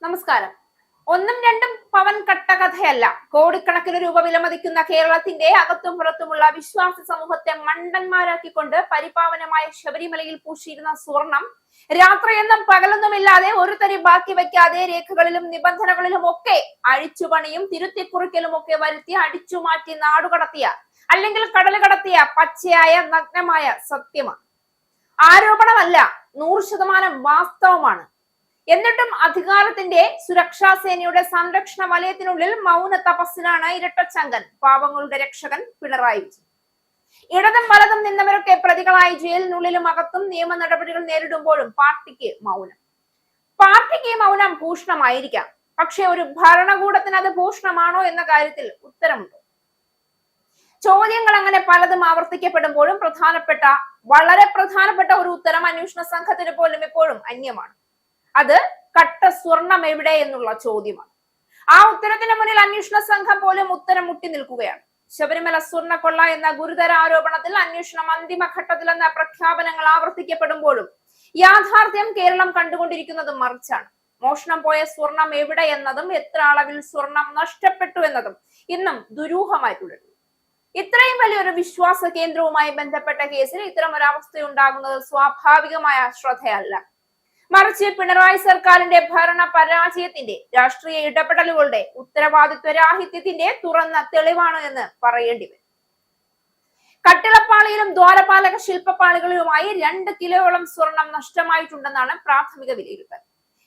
നമസ്കാരം. ഒന്നും രണ്ടും പവൻ കട്ടകഥയല്ല. കോടിക്കണക്കിന് രൂപ വിലമതിക്കുന്ന കേരളത്തിന്റെ അകത്തും പുറത്തുമുള്ള വിശ്വാസ സമൂഹത്തെ മണ്ടന്മാരാക്കിക്കൊണ്ട് പരിപാവനമായ ശബരിമലയിൽ പൂശിയിരുന്ന സ്വർണം രാത്രിയെന്നും പകലൊന്നുമില്ലാതെ ഒരു തരി ബാക്കി വയ്ക്കാതെ രേഖകളിലും നിബന്ധനകളിലും ഒക്കെ അഴിച്ചുപണിയും തിരുത്തിക്കുറിക്കലും ഒക്കെ വരുത്തി അടിച്ചു മാറ്റി നാടുകടത്തിയ അല്ലെങ്കിൽ കടല് കടത്തിയ പച്ചയായ നഗ്നമായ സത്യമാണ്. ആരോപണമല്ല, 100% വാസ്തവമാണ്. എന്നിട്ടും അധികാരത്തിന്റെ സുരക്ഷാ സേനയുടെ സംരക്ഷണ വലയത്തിനുള്ളിൽ മൗന തപസ്സിലാണ് ഇരട്ടച്ചങ്കൻ, പാവങ്ങളുടെ രക്ഷകൻ പിണറായി വിജയൻ. ഇടതും വലതും നിന്നവരൊക്കെ പ്രതികളായി ജയിലിനുള്ളിലും അകത്തും നിയമ നടപടികൾ നേരിടുമ്പോഴും പാർട്ടിക്ക് മൗനം ഭൂഷണമായിരിക്കാം. പക്ഷെ ഒരു ഭരണകൂടത്തിന് അത് ഭൂഷണമാണോ എന്ന കാര്യത്തിൽ ഉത്തരമുണ്ട്. ചോദ്യങ്ങൾ അങ്ങനെ പലതും ആവർത്തിക്കപ്പെടുമ്പോഴും വളരെ പ്രധാനപ്പെട്ട ഒരു ഉത്തരം അന്വേഷണ സംഘത്തിന് പോലും എപ്പോഴും അന്യമാണ്. അത് കട്ട സ്വർണം എവിടെ എന്നുള്ള ചോദ്യമാണ്. ആ ഉത്തരത്തിന് മുന്നിൽ അന്വേഷണ സംഘം പോലും ഉത്തരം മുട്ടി നിൽക്കുകയാണ്. ശബരിമല സ്വർണ്ണക്കൊള്ള എന്ന ഗുരുതര ആരോപണത്തിൽ അന്വേഷണം അന്തിമഘട്ടത്തിലെന്ന പ്രഖ്യാപനങ്ങൾ ആവർത്തിക്കപ്പെടുമ്പോഴും യാഥാർത്ഥ്യം കേരളം കണ്ടുകൊണ്ടിരിക്കുന്നത് മറിച്ചാണ്. മോഷണം പോയ സ്വർണം എവിടെ എന്നതും എത്ര അളവിൽ സ്വർണം നഷ്ടപ്പെട്ടു എന്നതും ഇന്നും ദുരൂഹമായി തുടരുന്നു. ഇത്രയും വലിയൊരു വിശ്വാസ കേന്ദ്രവുമായി ബന്ധപ്പെട്ട കേസിൽ ഇത്തരം ഒരു അവസ്ഥയുണ്ടാകുന്നത് സ്വാഭാവികമായ ശ്രദ്ധയല്ല, മറിച്ച് പിണറായി സർക്കാരിന്റെ ഭരണ പരാജയത്തിന്റെ രാഷ്ട്രീയ ഇടപെടലുകളുടെ ഉത്തരവാദിത്വരാഹിത്യത്തിന്റെ തുറന്ന തെളിവാണ് എന്ന് പറയേണ്ടി വരും. കട്ടിളപ്പാളിയിലും ദ്വാരപാലക ശില്പപ്പാളികളിലുമായി 2 കിലോയോളം സ്വർണം നഷ്ടമായിട്ടുണ്ടെന്നാണ് പ്രാഥമിക വിലയിരുത്തൽ.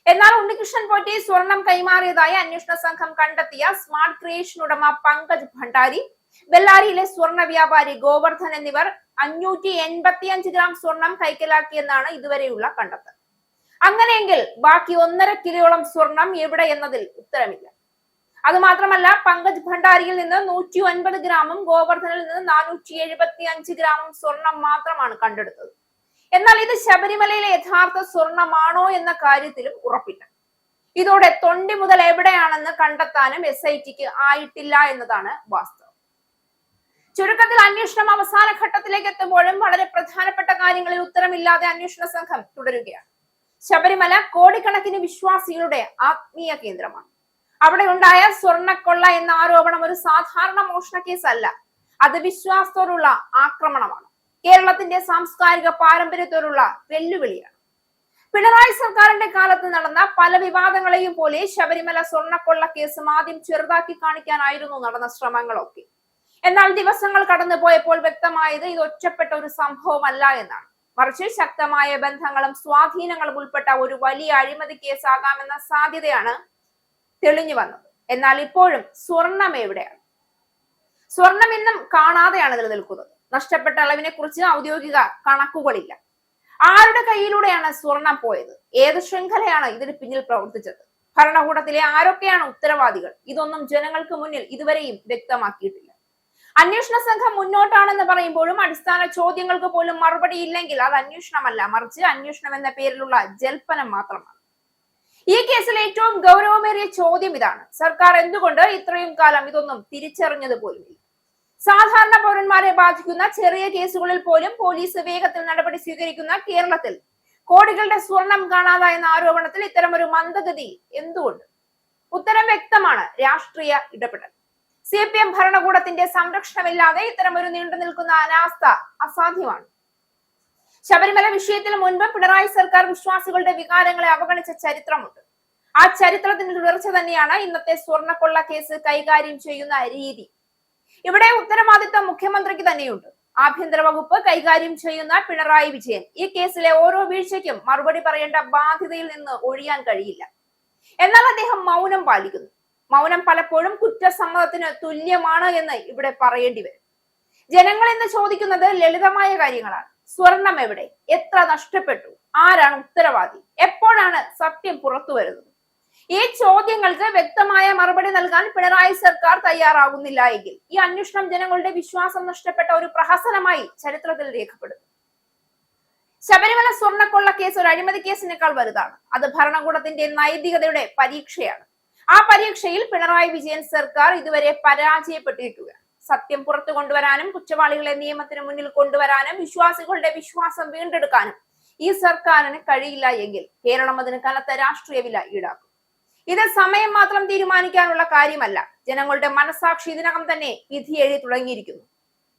എന്നാൽ ഉണ്ണികൃഷ്ണൻ പോറ്റി സ്വർണം കൈമാറിയതായി അന്വേഷണ സംഘം കണ്ടെത്തിയ സ്മാർട്ട് ക്രിയേഷൻ ഉടമ പങ്കജ് ഭണ്ഡാരി, ബെല്ലാരിയിലെ സ്വർണ്ണ വ്യാപാരി ഗോവർദ്ധൻ എന്നിവർ 585 ഗ്രാം സ്വർണം കൈക്കലാക്കിയെന്നാണ് ഇതുവരെയുള്ള കണ്ടെത്തൽ. അങ്ങനെയെങ്കിൽ ബാക്കി 1.5 കിലോയോളം സ്വർണം എവിടെ എന്നതിൽ ഉത്തരമില്ല. അതുമാത്രമല്ല, പങ്കജ് ഭണ്ഡാരിയിൽ നിന്ന് 109 ഗ്രാമും ഗോവർദ്ധനിൽ നിന്ന് 475 ഗ്രാമും സ്വർണം മാത്രമാണ് കണ്ടെടുത്തത്. എന്നാൽ ഇത് ശബരിമലയിലെ യഥാർത്ഥ സ്വർണമാണോ എന്ന കാര്യത്തിലും ഉറപ്പില്ല. ഇതോടെ തൊണ്ടി മുതൽ എവിടെയാണെന്ന് കണ്ടെത്താനും SITക്ക് ആയിട്ടില്ല എന്നതാണ് വാസ്തവം. ചുരുക്കത്തിൽ അന്വേഷണം അവസാന ഘട്ടത്തിലേക്ക് എത്തുമ്പോഴും വളരെ പ്രധാനപ്പെട്ട കാര്യങ്ങളിൽ ഉത്തരമില്ലാതെ അന്വേഷണ സംഘം തുടരുകയാണ്. ശബരിമല കോടിക്കണക്കിന് വിശ്വാസികളുടെ ആത്മീയ കേന്ദ്രമാണ്. അവിടെ ഉണ്ടായ സ്വർണ്ണക്കൊള്ള എന്ന ആരോപണം ഒരു സാധാരണ മോഷണ കേസല്ല, അത് വിശ്വാസത്തോടുള്ള ആക്രമണമാണ്. കേരളത്തിന്റെ സാംസ്കാരിക പാരമ്പര്യത്തോടുള്ള വെല്ലുവിളിയാണ്. പിണറായി സർക്കാരിന്റെ കാലത്ത് നടന്ന പല വിവാദങ്ങളെയും പോലെ ശബരിമല സ്വർണ്ണക്കൊള്ള കേസ് ആദ്യം ചെറുതാക്കി കാണിക്കാനായിരുന്നു നടന്ന ശ്രമങ്ങളൊക്കെ. എന്നാൽ ദിവസങ്ങൾ കടന്നുപോയപ്പോൾ വ്യക്തമായത് ഇത് ഒറ്റപ്പെട്ട ഒരു സംഭവമല്ല എന്നാണ്, മറിച്ച് ശക്തമായ ബന്ധങ്ങളും സ്വാധീനങ്ങളും ഉൾപ്പെട്ട ഒരു വലിയ അഴിമതി കേസാകാമെന്ന സാധ്യതയാണ് തെളിഞ്ഞു വന്നത്. എന്നാൽ ഇപ്പോഴും സ്വർണം എവിടെയാണ്? സ്വർണം ഇന്നും കാണാതെയാണ് നിലനിൽക്കുന്നത്. നഷ്ടപ്പെട്ട അളവിനെ കുറിച്ച് ഔദ്യോഗിക കണക്കുകളില്ല. ആരുടെ കയ്യിലൂടെയാണ് സ്വർണം പോയത്? ഏത് ശൃംഖലയാണ് ഇതിന് പിന്നിൽ പ്രവർത്തിച്ചത്? ഭരണകൂടത്തിലെ ആരൊക്കെയാണ് ഉത്തരവാദികൾ? ഇതൊന്നും ജനങ്ങൾക്ക് മുന്നിൽ ഇതുവരെയും വ്യക്തമാക്കിയിട്ടില്ല. അന്വേഷണ സംഘം മുന്നോട്ടാണെന്ന് പറയുമ്പോഴും അടിസ്ഥാന ചോദ്യങ്ങൾക്ക് പോലും മറുപടി ഇല്ലെങ്കിൽ അത് അന്വേഷണമല്ല, മറിച്ച് അന്വേഷണം എന്ന പേരിലുള്ള ജൽപ്പനം മാത്രമാണ്. ഈ കേസിൽ ഏറ്റവും ഗൗരവമേറിയ ചോദ്യം ഇതാണ്: സർക്കാർ എന്തുകൊണ്ട് ഇത്രയും കാലം ഇതൊന്നും തിരിച്ചറിഞ്ഞത് പോലുമില്ല? സാധാരണ പൗരന്മാരെ ബാധിക്കുന്ന ചെറിയ കേസുകളിൽ പോലും പോലീസ് വേഗത്തിൽ നടപടി സ്വീകരിക്കുന്ന കേരളത്തിൽ കോടികളുടെ സ്വർണം കാണാതായെന്ന ആരോപണത്തിൽ ഇത്തരം ഒരു മന്ദഗതി എന്തുകൊണ്ട്? ഉത്തരം വ്യക്തമാണ്: രാഷ്ട്രീയ ഇടപെടൽ. CPM ഭരണകൂടത്തിന്റെ സംരക്ഷണമില്ലാതെ ഇത്തരം ഒരു നീണ്ടു നിൽക്കുന്ന അനാസ്ഥ അസാധ്യമാണ്. ശബരിമല വിഷയത്തിൽ മുൻപ് പിണറായി സർക്കാർ വിശ്വാസികളുടെ വികാരങ്ങളെ അവഗണിച്ച ചരിത്രമുണ്ട്. ആ ചരിത്രത്തിന്റെ തുടർച്ച തന്നെയാണ് ഇന്നത്തെ സ്വർണ്ണക്കൊള്ള കേസ് കൈകാര്യം ചെയ്യുന്ന രീതി. ഇവിടെ ഉത്തരവാദിത്തം മുഖ്യമന്ത്രിക്ക് തന്നെയുണ്ട്. ആഭ്യന്തര വകുപ്പ് കൈകാര്യം ചെയ്യുന്ന പിണറായി വിജയൻ ഈ കേസിലെ ഓരോ വീഴ്ചയ്ക്കും മറുപടി പറയേണ്ട ബാധ്യതയിൽ നിന്ന് ഒഴിയാൻ കഴിയില്ല. എന്നാൽ അദ്ദേഹം മൗനം പാലിക്കുന്നു. മൗനം പലപ്പോഴും കുറ്റസമ്മതത്തിന് തുല്യമാണ് എന്ന് ഇവിടെ പറയേണ്ടി വരും. ജനങ്ങൾ ഇന്ന് ചോദിക്കുന്നത് ലളിതമായ കാര്യങ്ങളാണ്. സ്വർണം എവിടെ? എത്ര നഷ്ടപ്പെട്ടു? ആരാണ് ഉത്തരവാദി? എപ്പോഴാണ് സത്യം പുറത്തു വരുന്നത്? ഈ ചോദ്യങ്ങൾക്ക് വ്യക്തമായ മറുപടി നൽകാൻ പിണറായി സർക്കാർ തയ്യാറാകുന്നില്ല എങ്കിൽ ഈ അന്വേഷണം ജനങ്ങളുടെ വിശ്വാസം നഷ്ടപ്പെട്ട ഒരു പ്രഹസനമായി ചരിത്രത്തിൽ രേഖപ്പെടുത്തും. ശബരിമല സ്വർണ്ണക്കൊള്ള കേസ് ഒരു അഴിമതി കേസിനേക്കാൾ വലുതാണ്. അത് ഭരണകൂടത്തിന്റെ നൈതികതയുടെ പരീക്ഷയാണ്. ആ പരീക്ഷയിൽ പിണറായി വിജയൻ സർക്കാർ ഇതുവരെ പരാജയപ്പെട്ടിരിക്കുകയാണ്. സത്യം പുറത്തു കൊണ്ടുവരാനും കുറ്റവാളികളെ നിയമത്തിന് മുന്നിൽ കൊണ്ടുവരാനും വിശ്വാസികളുടെ വിശ്വാസം വീണ്ടെടുക്കാനും ഈ സർക്കാരിന് കഴിയില്ല എങ്കിൽ കേരളം അതിന് കനത്ത രാഷ്ട്രീയ വില ഈടാക്കും. ഇത് സമയം മാത്രം തീരുമാനിക്കാനുള്ള കാര്യമല്ല. ജനങ്ങളുടെ മനസാക്ഷി ഇതിനകം തന്നെ വിധി എഴുതി തുടങ്ങിയിരിക്കുന്നു.